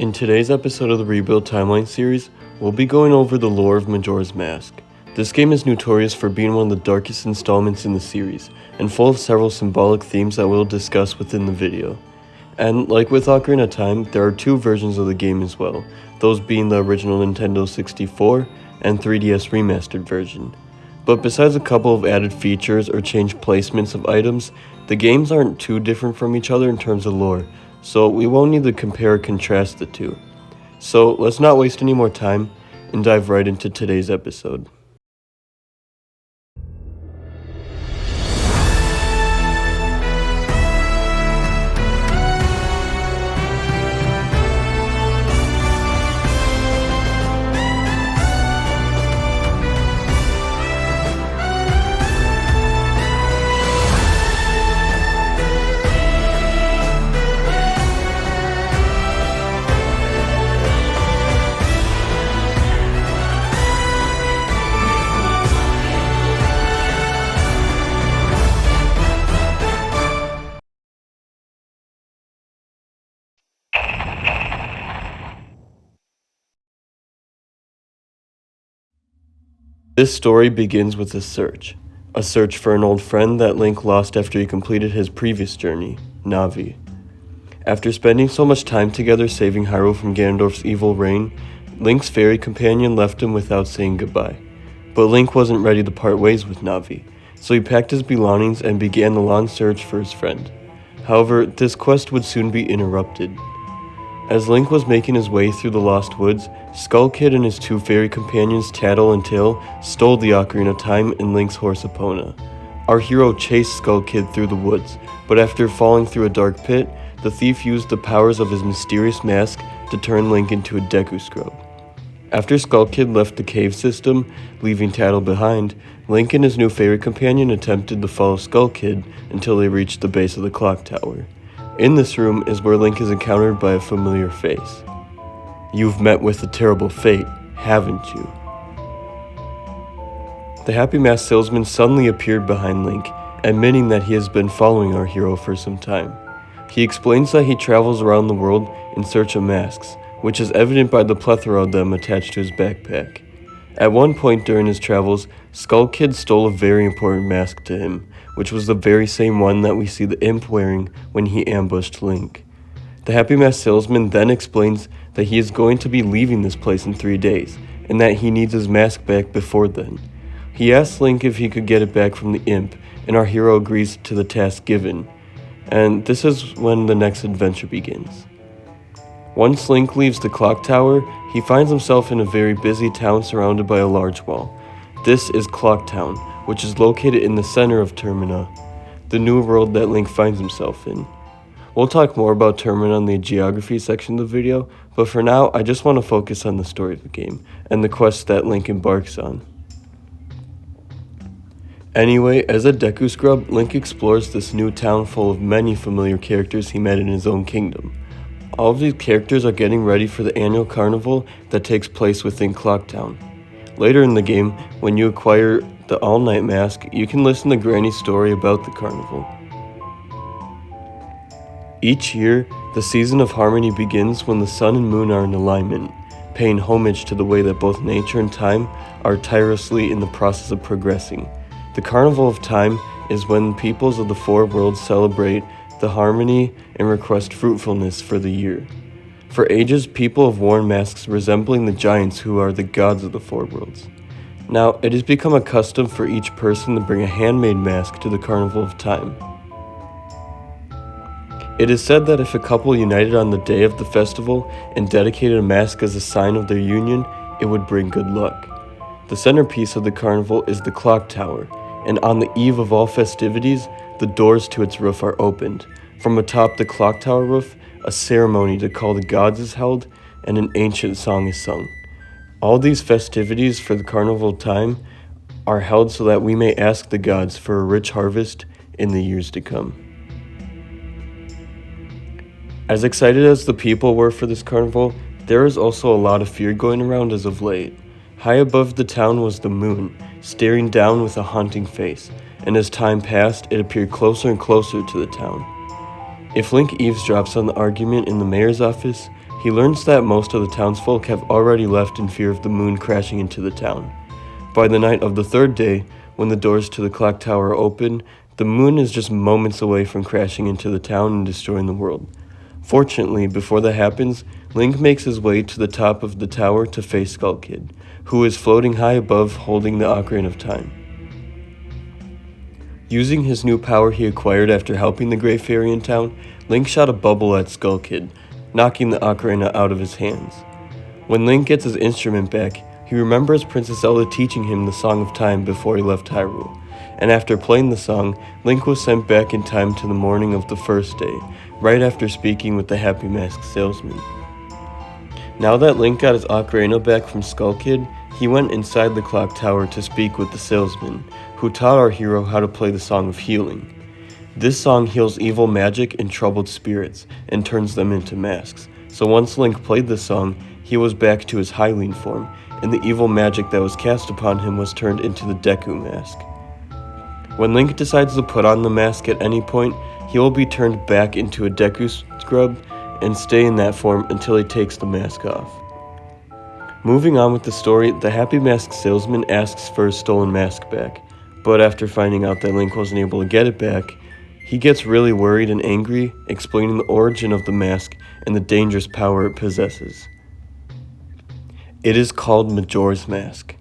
In today's episode of the Rebuild Timeline series, we'll be going over the lore of Majora's Mask. This game is notorious for being one of the darkest installments in the series, and full of several symbolic themes that we'll discuss within the video. And like with Ocarina of Time, there are two versions of the game as well, those being the original Nintendo 64 and 3DS remastered version. But besides a couple of added features or changed placements of items, the games aren't too different from each other in terms of lore, so we won't need to compare or contrast the two. So let's not waste any more time and dive right into today's episode. This story begins with a search for an old friend that Link lost after he completed his previous journey, Navi. After spending so much time together saving Hyrule from Ganondorf's evil reign, Link's fairy companion left him without saying goodbye. But Link wasn't ready to part ways with Navi, so he packed his belongings and began the long search for his friend. However, this quest would soon be interrupted. As Link was making his way through the Lost Woods, Skull Kid and his two fairy companions Tattle and Till stole the Ocarina of Time and Link's horse Epona. Our hero chased Skull Kid through the woods, but after falling through a dark pit, the thief used the powers of his mysterious mask to turn Link into a Deku Scrub. After Skull Kid left the cave system, leaving Tattle behind, Link and his new fairy companion attempted to follow Skull Kid until they reached the base of the clock tower. In this room is where Link is encountered by a familiar face. "You've met with a terrible fate, haven't you?" The Happy Mask salesman suddenly appeared behind Link, admitting that he has been following our hero for some time. He explains that he travels around the world in search of masks, which is evident by the plethora of them attached to his backpack. At one point during his travels, Skull Kid stole a very important mask to him, which was the very same one that we see the imp wearing when he ambushed Link. The Happy Mask salesman then explains that he is going to be leaving this place in 3 days, and that he needs his mask back before then. He asks Link if he could get it back from the imp, and our hero agrees to the task given. And this is when the next adventure begins. Once Link leaves the clock tower, he finds himself in a very busy town surrounded by a large wall. This is Clock Town, which is located in the center of Termina, the new world that Link finds himself in. We'll talk more about Termina in the geography section of the video, but for now I just want to focus on the story of the game, and the quest that Link embarks on. Anyway, as a Deku Scrub, Link explores this new town full of many familiar characters he met in his own kingdom. All of these characters are getting ready for the annual carnival that takes place within Clock Town. Later in the game, when you acquire the All-Night Mask, you can listen to Granny's story about the carnival. Each year, the season of harmony begins when the sun and moon are in alignment, paying homage to the way that both nature and time are tirelessly in the process of progressing. The Carnival of Time is when peoples of the four worlds celebrate the harmony and request fruitfulness for the year. For ages, people have worn masks resembling the giants who are the gods of the four worlds. Now, it has become a custom for each person to bring a handmade mask to the Carnival of Time. It is said that if a couple united on the day of the festival and dedicated a mask as a sign of their union, it would bring good luck. The centerpiece of the carnival is the clock tower, and on the eve of all festivities, the doors to its roof are opened. From atop the clock tower roof, a ceremony to call the gods is held, and an ancient song is sung. All these festivities for the Carnival of Time are held so that we may ask the gods for a rich harvest in the years to come. As excited as the people were for this carnival, there is also a lot of fear going around as of late. High above the town was the moon, staring down with a haunting face, and as time passed, it appeared closer and closer to the town. If Link eavesdrops on the argument in the mayor's office, he learns that most of the townsfolk have already left in fear of the moon crashing into the town. By the night of the third day, when the doors to the clock tower are open, the moon is just moments away from crashing into the town and destroying the world. Fortunately, before that happens, Link makes his way to the top of the tower to face Skull Kid, who is floating high above holding the Ocarina of Time. Using his new power he acquired after helping the Great Fairy in town, Link shot a bubble at Skull Kid, knocking the Ocarina out of his hands. When Link gets his instrument back, he remembers Princess Zelda teaching him the Song of Time before he left Hyrule, and after playing the song, Link was sent back in time to the morning of the first day, right after speaking with the Happy Mask salesman. Now that Link got his Ocarina back from Skull Kid, he went inside the clock tower to speak with the salesman, who taught our hero how to play the Song of Healing. This song heals evil magic and troubled spirits, and turns them into masks. So once Link played the song, he was back to his Hylian form, and the evil magic that was cast upon him was turned into the Deku mask. When Link decides to put on the mask at any point, he will be turned back into a Deku scrub and stay in that form until he takes the mask off. Moving on with the story, the Happy Mask salesman asks for his stolen mask back, but after finding out that Link wasn't able to get it back, he gets really worried and angry, explaining the origin of the mask and the dangerous power it possesses. It is called Majora's Mask.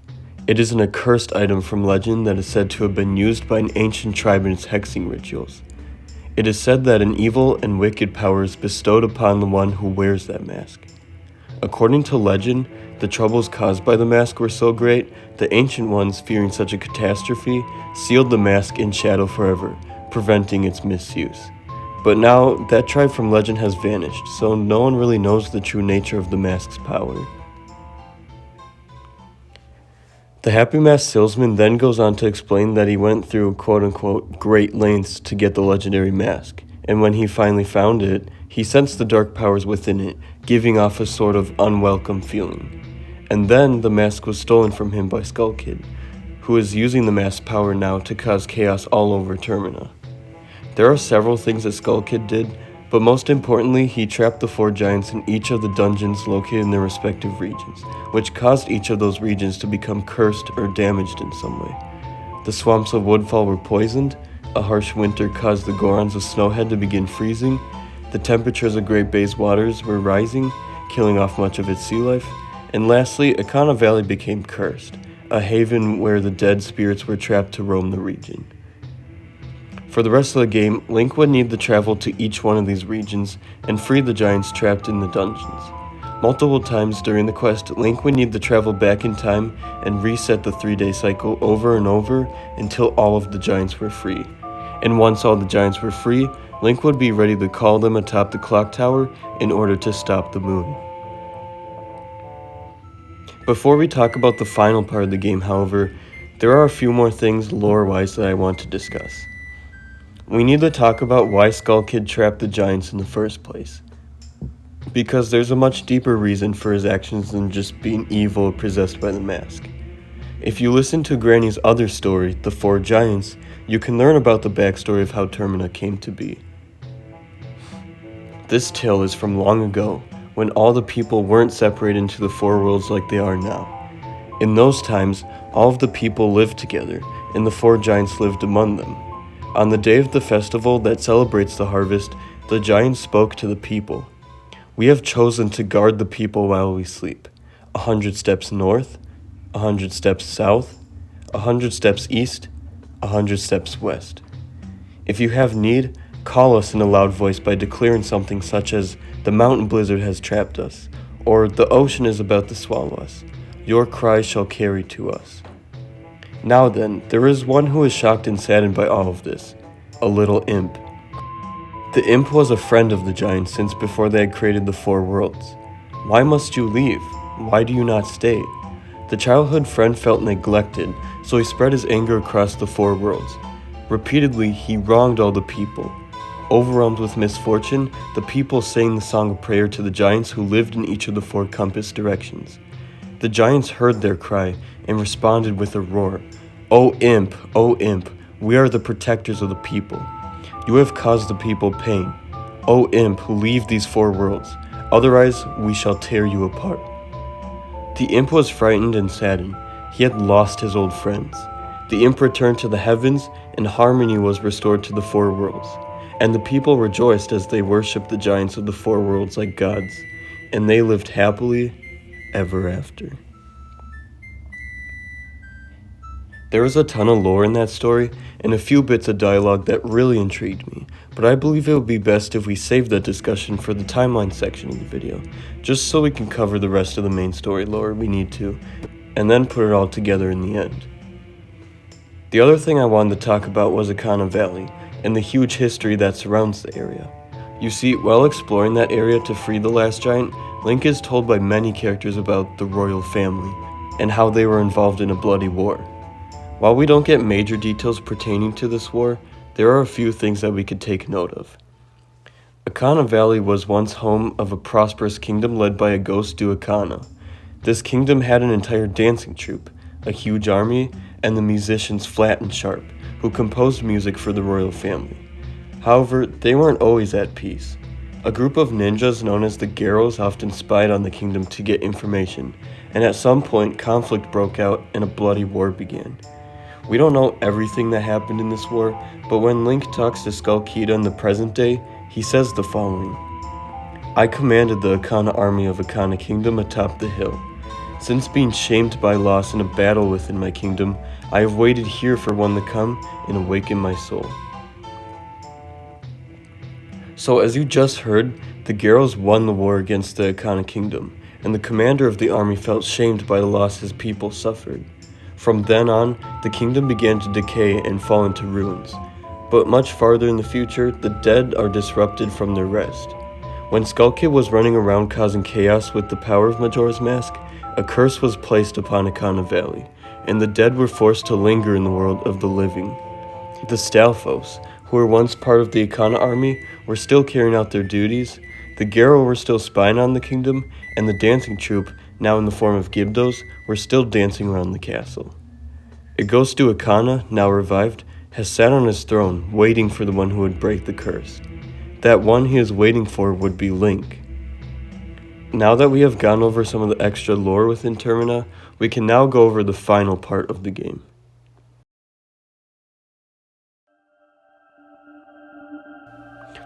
It is an accursed item from legend that is said to have been used by an ancient tribe in its hexing rituals. It is said that an evil and wicked power is bestowed upon the one who wears that mask. According to legend, the troubles caused by the mask were so great, the ancient ones, fearing such a catastrophe, sealed the mask in shadow forever, preventing its misuse. But now, that tribe from legend has vanished, so no one really knows the true nature of the mask's power. The Happy Mask salesman then goes on to explain that he went through quote-unquote great lengths to get the legendary mask, and when he finally found it, he sensed the dark powers within it, giving off a sort of unwelcome feeling. And then the mask was stolen from him by Skull Kid, who is using the mask's power now to cause chaos all over Termina. There are several things that Skull Kid did, but most importantly, he trapped the 4 giants in each of the dungeons located in their respective regions, which caused each of those regions to become cursed or damaged in some way. The swamps of Woodfall were poisoned, a harsh winter caused the Gorons of Snowhead to begin freezing, the temperatures of Great Bay's waters were rising, killing off much of its sea life, and lastly, Akana Valley became cursed, a haven where the dead spirits were trapped to roam the region. For the rest of the game, Link would need to travel to each one of these regions and free the giants trapped in the dungeons. Multiple times during the quest, Link would need to travel back in time and reset the 3-day cycle over and over until all of the giants were free. And once all the giants were free, Link would be ready to call them atop the clock tower in order to stop the moon. Before we talk about the final part of the game, however, there are a few more things lore-wise that I want to discuss. We need to talk about why Skull Kid trapped the giants in the first place. Because there's a much deeper reason for his actions than just being evil or possessed by the mask. If you listen to Granny's other story, The 4 Giants, you can learn about the backstory of how Termina came to be. This tale is from long ago, when all the people weren't separated into the 4 worlds like they are now. In those times, all of the people lived together, and the 4 giants lived among them. On the day of the festival that celebrates the harvest, the giants spoke to the people. We have chosen to guard the people while we sleep. 100 steps north, 100 steps south, 100 steps east, 100 steps west. If you have need, call us in a loud voice by declaring something such as, "The mountain blizzard has trapped us," or "The ocean is about to swallow us. Your cry shall carry to us." Now then, there is one who is shocked and saddened by all of this, a little imp. The imp was a friend of the giants since before they had created the 4 worlds. Why must you leave? Why do you not stay? The childhood friend felt neglected, so he spread his anger across the 4 worlds. Repeatedly, he wronged all the people. Overwhelmed with misfortune, the people sang the song of prayer to the giants who lived in each of the 4 compass directions. The giants heard their cry and responded with a roar. O imp, we are the protectors of the people. You have caused the people pain. O imp, leave these 4 worlds. Otherwise, we shall tear you apart." The imp was frightened and saddened. He had lost his old friends. The imp returned to the heavens, and harmony was restored to the four worlds. And the people rejoiced as they worshipped the giants of the four worlds like gods, and they lived happily ever after. There was a ton of lore in that story, and a few bits of dialogue that really intrigued me, but I believe it would be best if we save that discussion for the timeline section of the video, just so we can cover the rest of the main story lore we need to, and then put it all together in the end. The other thing I wanted to talk about was Akana Valley, and the huge history that surrounds the area. You see, while exploring that area to free the last giant, Link is told by many characters about the royal family, and how they were involved in a bloody war. While we don't get major details pertaining to this war, there are a few things that we could take note of. Akana Valley was once home of a prosperous kingdom led by a ghost Akana. This kingdom had an entire dancing troupe, a huge army, and the musicians Flat and Sharp, who composed music for the royal family. However, they weren't always at peace. A group of ninjas known as the Garros often spied on the kingdom to get information, and at some point conflict broke out and a bloody war began. We don't know everything that happened in this war, but when Link talks to Skull Kida in the present day, he says the following: "I commanded the Akana army of Akana Kingdom atop the hill. Since being shamed by loss in a battle within my kingdom, I have waited here for one to come and awaken my soul." So as you just heard, the Garros won the war against the Akana Kingdom, and the commander of the army felt shamed by the loss his people suffered. From then on, the kingdom began to decay and fall into ruins. But much farther in the future, the dead are disrupted from their rest. When Skull Kid was running around causing chaos with the power of Majora's Mask, a curse was placed upon Akana Valley, and the dead were forced to linger in the world of the living. The Stalfos, who were once part of the Akana army, were still carrying out their duties, the Garro were still spying on the kingdom, and the dancing troupe, now in the form of Gibdos, were still dancing around the castle. A ghost Akana, now revived, has sat on his throne, waiting for the one who would break the curse. That one he is waiting for would be Link. Now that we have gone over some of the extra lore within Termina, we can now go over the final part of the game.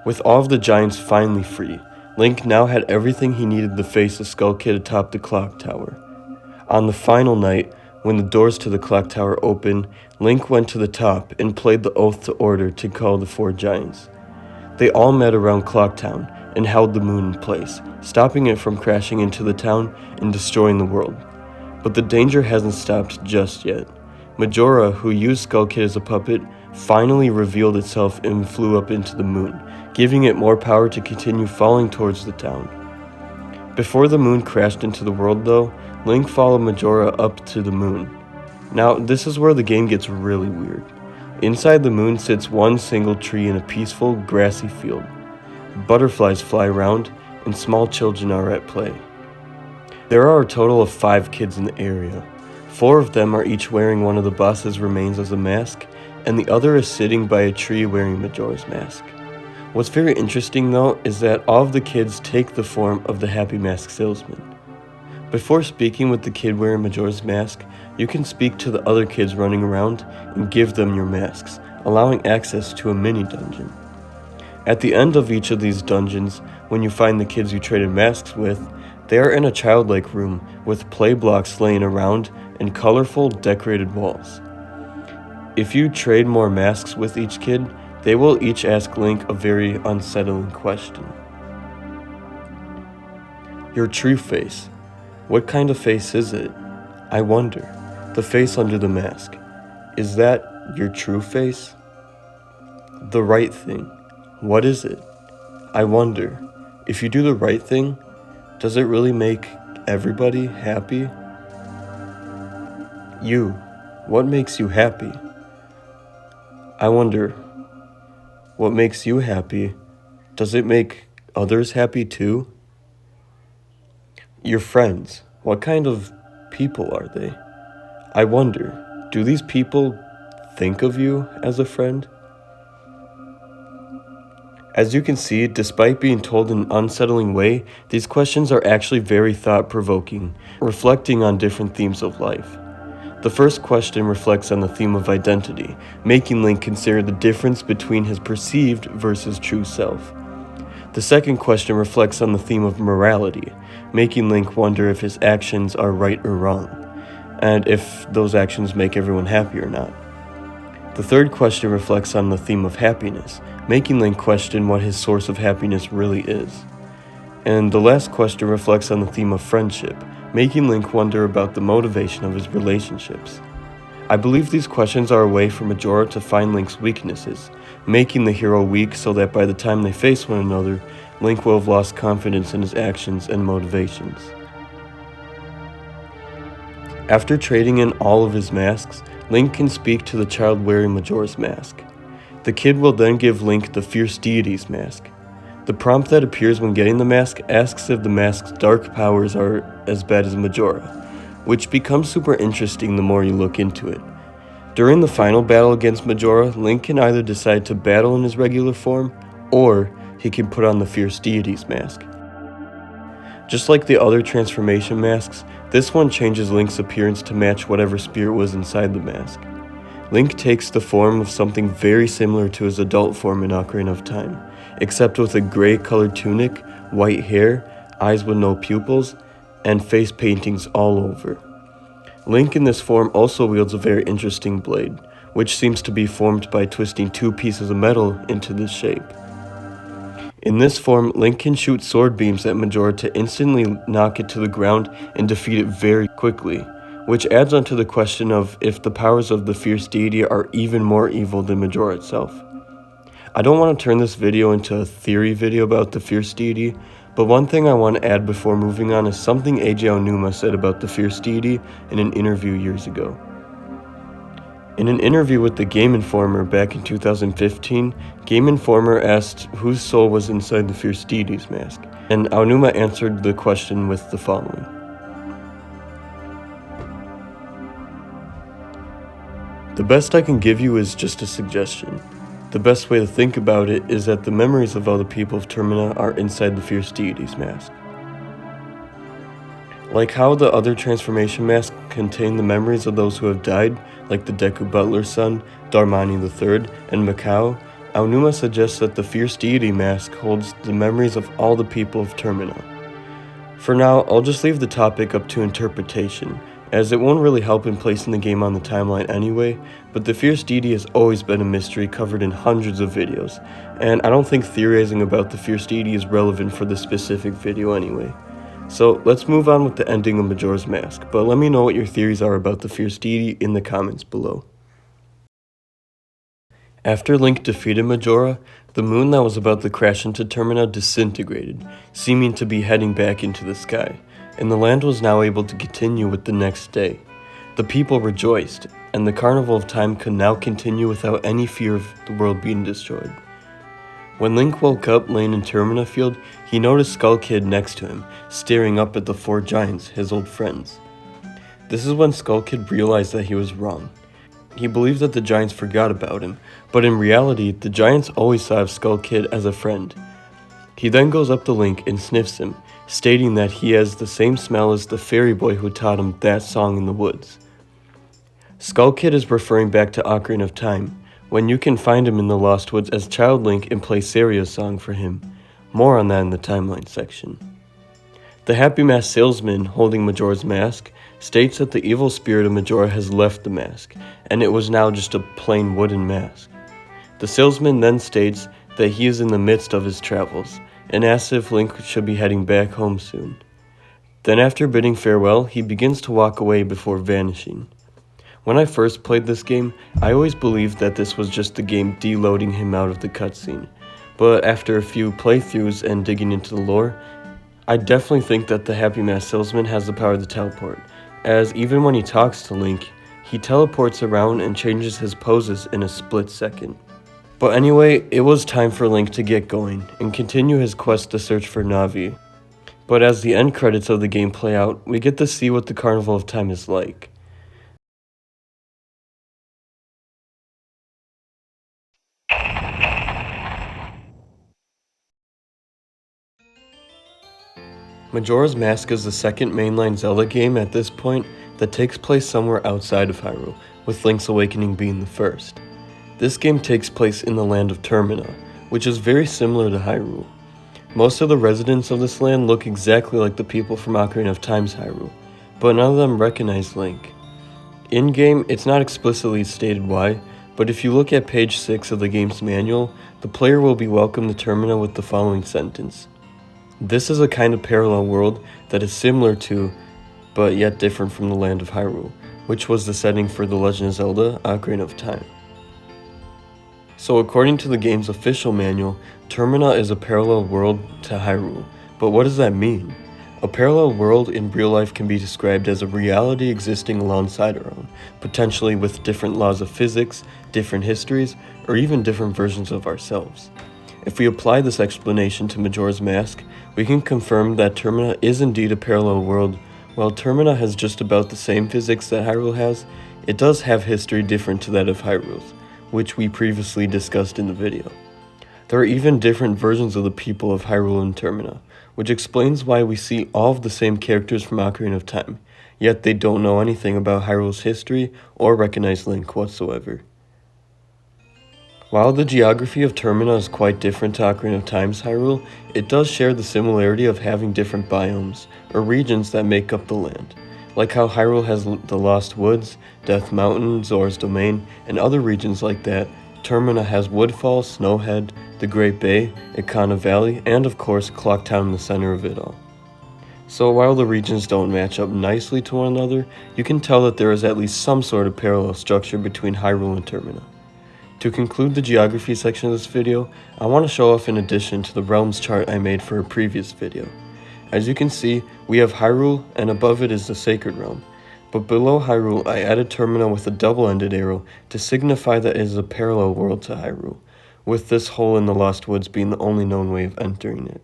With all of the giants finally free, Link now had everything he needed to face the Skull Kid atop the clock tower. On the final night, when the doors to the clock tower opened, Link went to the top and played the oath to order to call the four giants. They all met around Clock Town and held the moon in place, stopping it from crashing into the town and destroying the world. But the danger hasn't stopped just yet. Majora, who used Skull Kid as a puppet, finally revealed itself and flew up into the moon, giving it more power to continue falling towards the town. Before the moon crashed into the world though, Link followed Majora up to the moon. Now, this is where the game gets really weird. Inside the moon sits one single tree in a peaceful, grassy field. Butterflies fly around, and small children are at play. There are a total of 5 kids in the area. 4 of them are each wearing one of the boss's remains as a mask, and the other is sitting by a tree wearing Majora's Mask. What's very interesting though is that all of the kids take the form of the Happy Mask salesman. Before speaking with the kid wearing Majora's Mask, you can speak to the other kids running around and give them your masks, allowing access to a mini dungeon. At the end of each of these dungeons, when you find the kids you traded masks with, they are in a childlike room with play blocks laying around and colorful decorated walls. If you trade more masks with each kid, they will each ask Link a very unsettling question. Your true face. What kind of face is it? I wonder. The face under the mask. Is that your true face? The right thing. What is it? I wonder. If you do the right thing, does it really make everybody happy? You. What makes you happy? I wonder. What makes you happy? Does it make others happy too? Your friends, what kind of people are they? I wonder, do these people think of you as a friend? As you can see, despite being told in an unsettling way, these questions are actually very thought-provoking, reflecting on different themes of life. The first question reflects on the theme of identity, making Link consider the difference between his perceived versus true self. The second question reflects on the theme of morality, making Link wonder if his actions are right or wrong, and if those actions make everyone happy or not. The third question reflects on the theme of happiness, making Link question what his source of happiness really is. And the last question reflects on the theme of friendship, making Link wonder about the motivation of his relationships. I believe these questions are a way for Majora to find Link's weaknesses, making the hero weak so that by the time they face one another, Link will have lost confidence in his actions and motivations. After trading in all of his masks, Link can speak to the child wearing Majora's mask. The kid will then give Link the Fierce Deity's mask. The prompt that appears when getting the mask asks if the mask's dark powers are as bad as Majora, which becomes super interesting the more you look into it. During the final battle against Majora, Link can either decide to battle in his regular form, or he can put on the Fierce Deity's mask. Just like the other transformation masks, this one changes Link's appearance to match whatever spirit was inside the mask. Link takes the form of something very similar to his adult form in Ocarina of Time, except with a gray-colored tunic, white hair, eyes with no pupils, and face paintings all over. Link in this form also wields a very interesting blade, which seems to be formed by twisting two pieces of metal into this shape. In this form, Link can shoot sword beams at Majora to instantly knock it to the ground and defeat it very quickly, which adds on to the question of if the powers of the Fierce Deity are even more evil than Majora itself. I don't want to turn this video into a theory video about the Fierce Deity, but one thing I want to add before moving on is something AJ Aonuma said about the Fierce Deity in an interview years ago. In an interview with the Game Informer back in 2015, Game Informer asked whose soul was inside the Fierce Deity's mask, and Aonuma answered the question with the following. The best I can give you is just a suggestion. The best way to think about it is that the memories of all the people of Termina are inside the Fierce Deity's mask. Like how the other transformation masks contain the memories of those who have died, like the Deku Butler's son, Darmani III, and Mikao, Aonuma suggests that the Fierce Deity mask holds the memories of all the people of Termina. For now, I'll just leave the topic up to interpretation, as it won't really help in placing the game on the timeline anyway, but the Fierce Deity has always been a mystery covered in hundreds of videos, and I don't think theorizing about the Fierce Deity is relevant for this specific video anyway. So let's move on with the ending of Majora's Mask, but let me know what your theories are about the Fierce Deity in the comments below. After Link defeated Majora, the moon that was about to crash into Termina disintegrated, seeming to be heading back into the sky, and the land was now able to continue with the next day. The people rejoiced, and the Carnival of Time could now continue without any fear of the world being destroyed. When Link woke up laying in Termina Field, he noticed Skull Kid next to him, staring up at the four giants, his old friends. This is when Skull Kid realized that he was wrong. He believed that the giants forgot about him, but in reality, the giants always thought of Skull Kid as a friend. He then goes up to Link and sniffs him, stating that he has the same smell as the fairy boy who taught him that song in the woods. Skull Kid is referring back to Ocarina of Time, when you can find him in the Lost Woods as Child Link and play Saria's song for him. More on that in the timeline section. The Happy Mask salesman, holding Majora's mask, states that the evil spirit of Majora has left the mask, and it was now just a plain wooden mask. The salesman then states that he is in the midst of his travels, and asks if Link should be heading back home soon. Then after bidding farewell, he begins to walk away before vanishing. When I first played this game, I always believed that this was just the game deloading him out of the cutscene, but after a few playthroughs and digging into the lore, I definitely think that the Happy Mask salesman has the power to teleport, as even when he talks to Link, he teleports around and changes his poses in a split second. But anyway, it was time for Link to get going and continue his quest to search for Navi. But as the end credits of the game play out, we get to see what the Carnival of Time is like. Majora's Mask is the second mainline Zelda game at this point that takes place somewhere outside of Hyrule, with Link's Awakening being the first. This game takes place in the land of Termina, which is very similar to Hyrule. Most of the residents of this land look exactly like the people from Ocarina of Time's Hyrule, but none of them recognize Link. In-game, it's not explicitly stated why, but if you look at page 6 of the game's manual, the player will be welcomed to Termina with the following sentence. This is a kind of parallel world that is similar to, but yet different from the land of Hyrule, which was the setting for The Legend of Zelda: Ocarina of Time. So according to the game's official manual, Termina is a parallel world to Hyrule, but what does that mean? A parallel world in real life can be described as a reality existing alongside our own, potentially with different laws of physics, different histories, or even different versions of ourselves. If we apply this explanation to Majora's Mask, we can confirm that Termina is indeed a parallel world. While Termina has just about the same physics that Hyrule has, it does have history different to that of Hyrule's, which we previously discussed in the video. There are even different versions of the people of Hyrule and Termina, which explains why we see all of the same characters from Ocarina of Time, yet they don't know anything about Hyrule's history or recognize Link whatsoever. While the geography of Termina is quite different to Ocarina of Time's Hyrule, it does share the similarity of having different biomes, or regions that make up the land. Like how Hyrule has the Lost Woods, Death Mountain, Zora's Domain, and other regions like that, Termina has Woodfall, Snowhead, the Great Bay, Ikana Valley, and of course Clocktown in the center of it all. So while the regions don't match up nicely to one another, you can tell that there is at least some sort of parallel structure between Hyrule and Termina. To conclude the geography section of this video, I want to show off an addition to the realms chart I made for a previous video. As you can see, we have Hyrule, and above it is the Sacred Realm. But below Hyrule, I added Termina with a double-ended arrow to signify that it is a parallel world to Hyrule, with this hole in the Lost Woods being the only known way of entering it.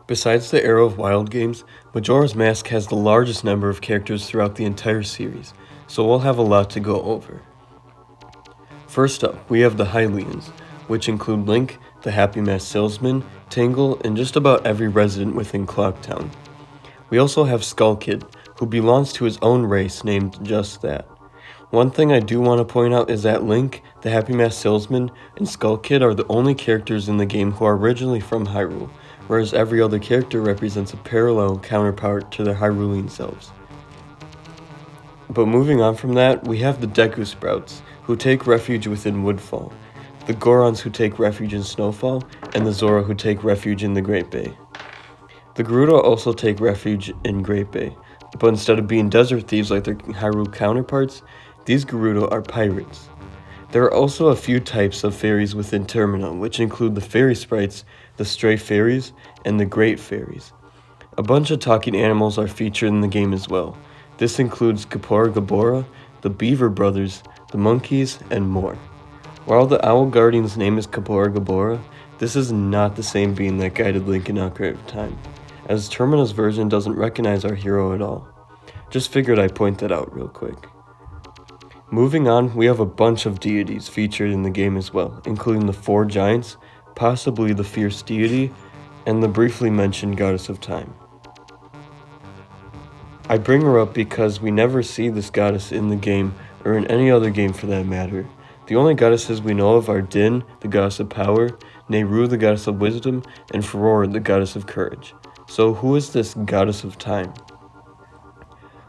Besides the Arrow of Wild games, Majora's Mask has the largest number of characters throughout the entire series, so we'll have a lot to go over. First up, we have the Hylians, which include Link, the Happy Mask Salesman, Tingle, and just about every resident within Clocktown. We also have Skull Kid, who belongs to his own race named just that. One thing I do want to point out is that Link, the Happy Mask Salesman, and Skull Kid are the only characters in the game who are originally from Hyrule, whereas every other character represents a parallel counterpart to their Hyrulean selves. But moving on from that, we have the Deku Sprouts, who take refuge within Woodfall, the Gorons who take refuge in Snowfall, and the Zora who take refuge in the Great Bay. The Gerudo also take refuge in Great Bay, but instead of being desert thieves like their Hyrule counterparts, these Gerudo are pirates. There are also a few types of fairies within Termina, which include the fairy sprites, the stray fairies, and the great fairies. A bunch of talking animals are featured in the game as well. This includes Kapora Gabora, the Beaver Brothers, the monkeys, and more. While the Owl Guardian's name is Kapora Gabora, this is not the same being that guided Link in Ocarina of Time, as Termina's version doesn't recognize our hero at all. Just figured I'd point that out real quick. Moving on, we have a bunch of deities featured in the game as well, including the 4 giants, possibly the fierce deity, and the briefly mentioned goddess of time. I bring her up because we never see this goddess in the game, or in any other game for that matter. The only goddesses we know of are Din, the goddess of power, Nehru, the goddess of wisdom, and Farore, the goddess of courage. So who is this goddess of time?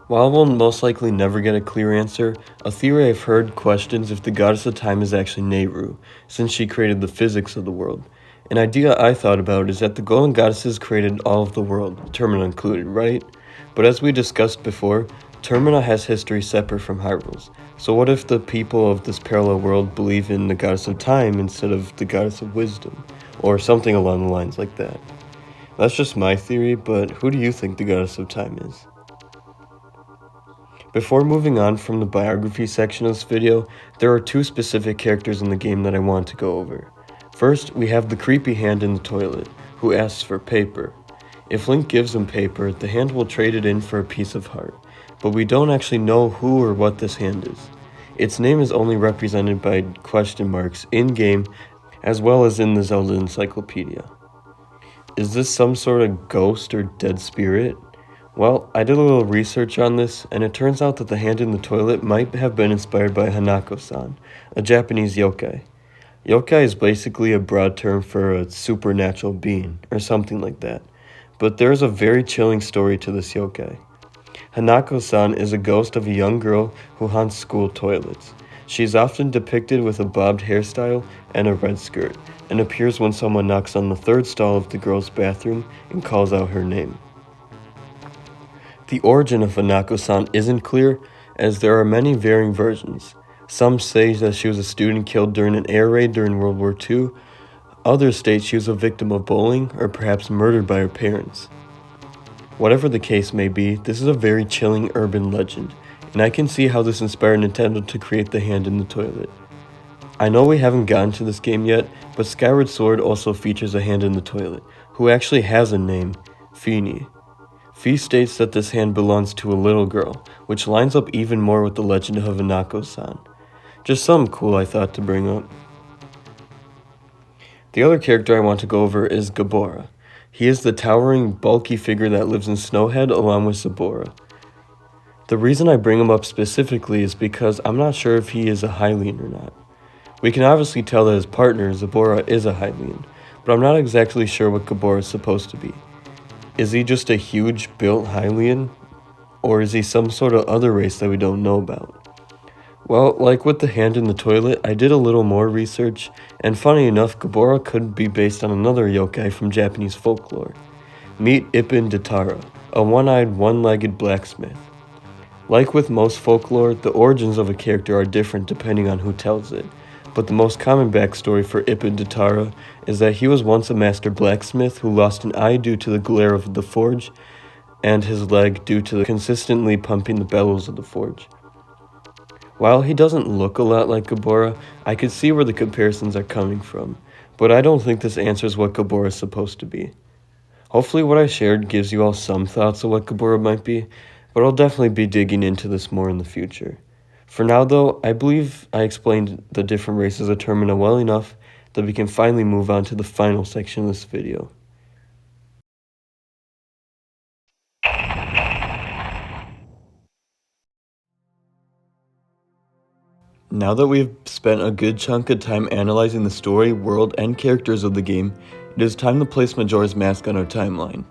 While we'll most likely never get a clear answer, a theory I've heard questions if the goddess of time is actually Nehru, since she created the physics of the world. An idea I thought about is that the golden goddesses created all of the world, Termina included, right? But as we discussed before, Termina has history separate from Hyrule's. So what if the people of this parallel world believe in the goddess of time instead of the goddess of wisdom? Or something along the lines like that. That's just my theory, but who do you think the goddess of time is? Before moving on from the biography section of this video, there are 2 specific characters in the game that I want to go over. First, we have the creepy hand in the toilet, who asks for paper. If Link gives him paper, the hand will trade it in for a piece of heart, but we don't actually know who or what this hand is. Its name is only represented by question marks in-game as well as in the Zelda encyclopedia. Is this some sort of ghost or dead spirit? Well, I did a little research on this, and it turns out that the hand in the toilet might have been inspired by Hanako-san, a Japanese yokai. Yokai is basically a broad term for a supernatural being, or something like that. But there is a very chilling story to this yokai. Hanako-san is a ghost of a young girl who haunts school toilets. She is often depicted with a bobbed hairstyle and a red skirt, and appears when someone knocks on the third stall of the girl's bathroom and calls out her name. The origin of Hanako-san isn't clear, as there are many varying versions. Some say that she was a student killed during an air raid during World War II. Others state she was a victim of bullying or perhaps murdered by her parents. Whatever the case may be, this is a very chilling urban legend, and I can see how this inspired Nintendo to create the hand in the toilet. I know we haven't gotten to this game yet, but Skyward Sword also features a hand in the toilet, who actually has a name, Fini. Fee states that this hand belongs to a little girl, which lines up even more with the legend of Hanako-san. Just something cool I thought to bring up. The other character I want to go over is Gabora. He is the towering, bulky figure that lives in Snowhead along with Zabora. The reason I bring him up specifically is because I'm not sure if he is a Hylian or not. We can obviously tell that his partner, Zabora, is a Hylian, but I'm not exactly sure what Gabora is supposed to be. Is he just a huge built Hylian? Or is he some sort of other race that we don't know about? Well, like with the hand in the toilet, I did a little more research, and funny enough, Gabora could be based on another yokai from Japanese folklore. Meet Ipin Datara, a one-eyed, one-legged blacksmith. Like with most folklore, the origins of a character are different depending on who tells it, but the most common backstory for Ipin Datara is that he was once a master blacksmith who lost an eye due to the glare of the forge, and his leg due to consistently pumping the bellows of the forge. While he doesn't look a lot like Gabora, I could see where the comparisons are coming from, but I don't think this answers what Gabora is supposed to be. Hopefully what I shared gives you all some thoughts of what Gabora might be, but I'll definitely be digging into this more in the future. For now though, I believe I explained the different races of Termina well enough that we can finally move on to the final section of this video. Now that we've spent a good chunk of time analyzing the story, world, and characters of the game, it is time to place Majora's Mask on our timeline.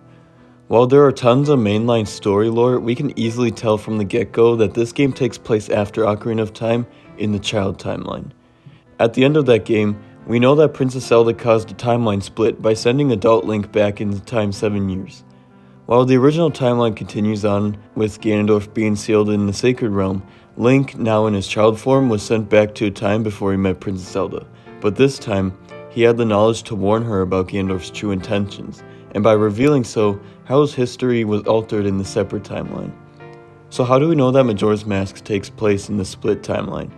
While there are tons of mainline story lore, we can easily tell from the get-go that this game takes place after Ocarina of Time in the Child timeline. At the end of that game, we know that Princess Zelda caused a timeline split by sending adult Link back in time 7 years. While the original timeline continues on, with Ganondorf being sealed in the Sacred Realm, Link, now in his child form, was sent back to a time before he met Princess Zelda, but this time, he had the knowledge to warn her about Ganondorf's true intentions, and by revealing so, how his history was altered in the separate timeline. So how do we know that Majora's Mask takes place in the split timeline?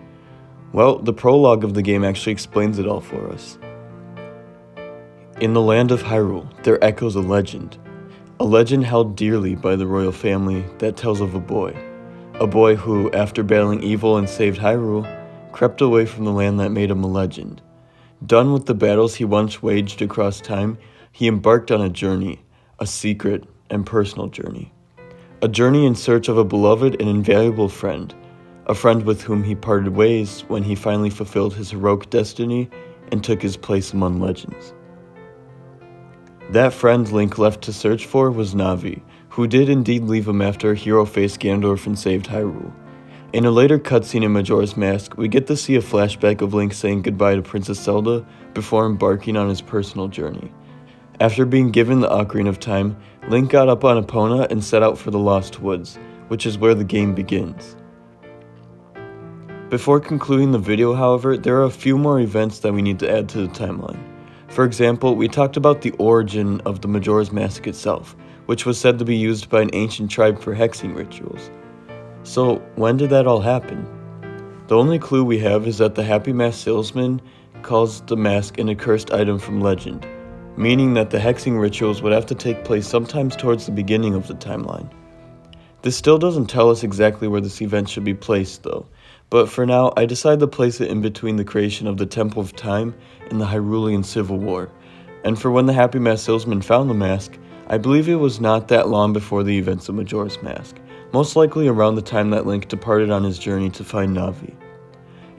Well, the prologue of the game actually explains it all for us. In the land of Hyrule, there echoes a legend held dearly by the royal family that tells of a boy who, after battling evil and saved Hyrule, crept away from the land that made him a legend. Done with the battles he once waged across time, he embarked on a journey, a secret and personal journey. A journey in search of a beloved and invaluable friend, a friend with whom he parted ways when he finally fulfilled his heroic destiny and took his place among legends. That friend Link left to search for was Navi, who did indeed leave him after a hero faced Ganondorf and saved Hyrule. In a later cutscene in Majora's Mask, we get to see a flashback of Link saying goodbye to Princess Zelda before embarking on his personal journey. After being given the Ocarina of Time, Link got up on Epona and set out for the Lost Woods, which is where the game begins. Before concluding the video, however, there are a few more events that we need to add to the timeline. For example, we talked about the origin of the Majora's Mask itself, which was said to be used by an ancient tribe for hexing rituals. So, when did that all happen? The only clue we have is that the Happy Mask salesman calls the mask an accursed item from legend, meaning that the hexing rituals would have to take place sometimes towards the beginning of the timeline. This still doesn't tell us exactly where this event should be placed though, But for now, I decided to place it in between the creation of the Temple of Time and the Hyrulean Civil War. And for when the Happy Mask Salesman found the mask, I believe it was not that long before the events of Majora's Mask, most likely around the time that Link departed on his journey to find Navi.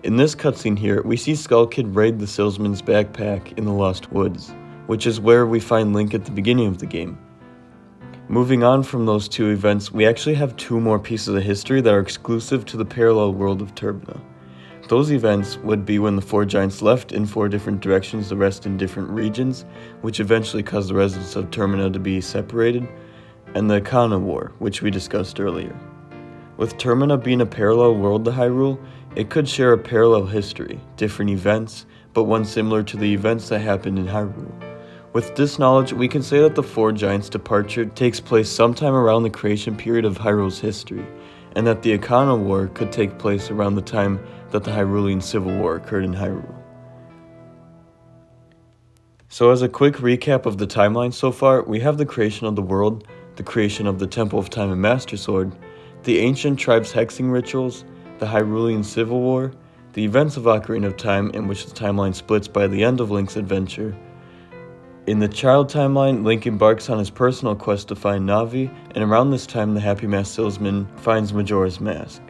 In this cutscene here, we see Skull Kid raid the salesman's backpack in the Lost Woods, which is where we find Link at the beginning of the game. Moving on from those two events, we actually have two more pieces of history that are exclusive to the parallel world of Turbina. Those events would be when the four giants left in four different directions to rest in different regions, which eventually caused the residents of Turbina to be separated, and the Akana War, which we discussed earlier. With Turbina being a parallel world to Hyrule, it could share a parallel history, different events, but one similar to the events that happened in Hyrule. With this knowledge, we can say that the four giants' departure takes place sometime around the creation period of Hyrule's history, and that the Akana War could take place around the time that the Hyrulean Civil War occurred in Hyrule. So as a quick recap of the timeline so far, we have the creation of the world, the creation of the Temple of Time and Master Sword, the ancient tribes' hexing rituals, the Hyrulean Civil War, the events of Ocarina of Time in which the timeline splits by the end of Link's adventure. In the child timeline, Link embarks on his personal quest to find Navi, and around this time the Happy Mask Salesman finds Majora's Mask.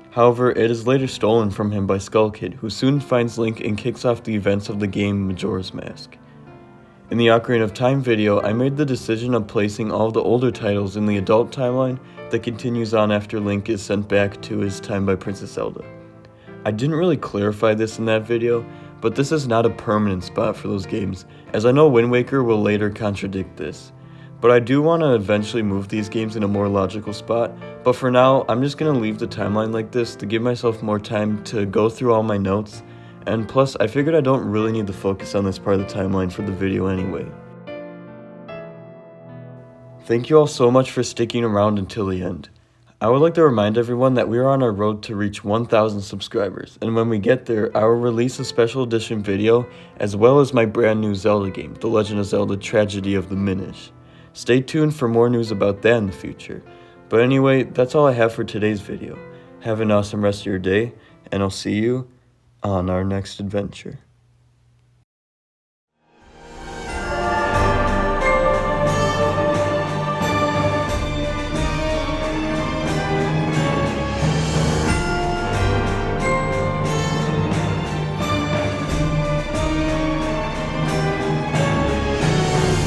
However, it is later stolen from him by Skull Kid, who soon finds Link and kicks off the events of the game Majora's Mask. In the Ocarina of Time video, I made the decision of placing all of the older titles in the adult timeline that continues on after Link is sent back to his time by Princess Zelda. I didn't really clarify this in that video, but this is not a permanent spot for those games, as I know Wind Waker will later contradict this. But I do want to eventually move these games in a more logical spot, but for now, I'm just going to leave the timeline like this to give myself more time to go through all my notes, and plus I figured I don't really need to focus on this part of the timeline for the video anyway. Thank you all so much for sticking around until the end. I would like to remind everyone that we are on our road to reach 1,000 subscribers, and when we get there, I will release a special edition video as well as my brand new Zelda game, The Legend of Zelda Tragedy of the Minish. Stay tuned for more news about that in the future. But anyway, that's all I have for today's video. Have an awesome rest of your day, and I'll see you on our next adventure.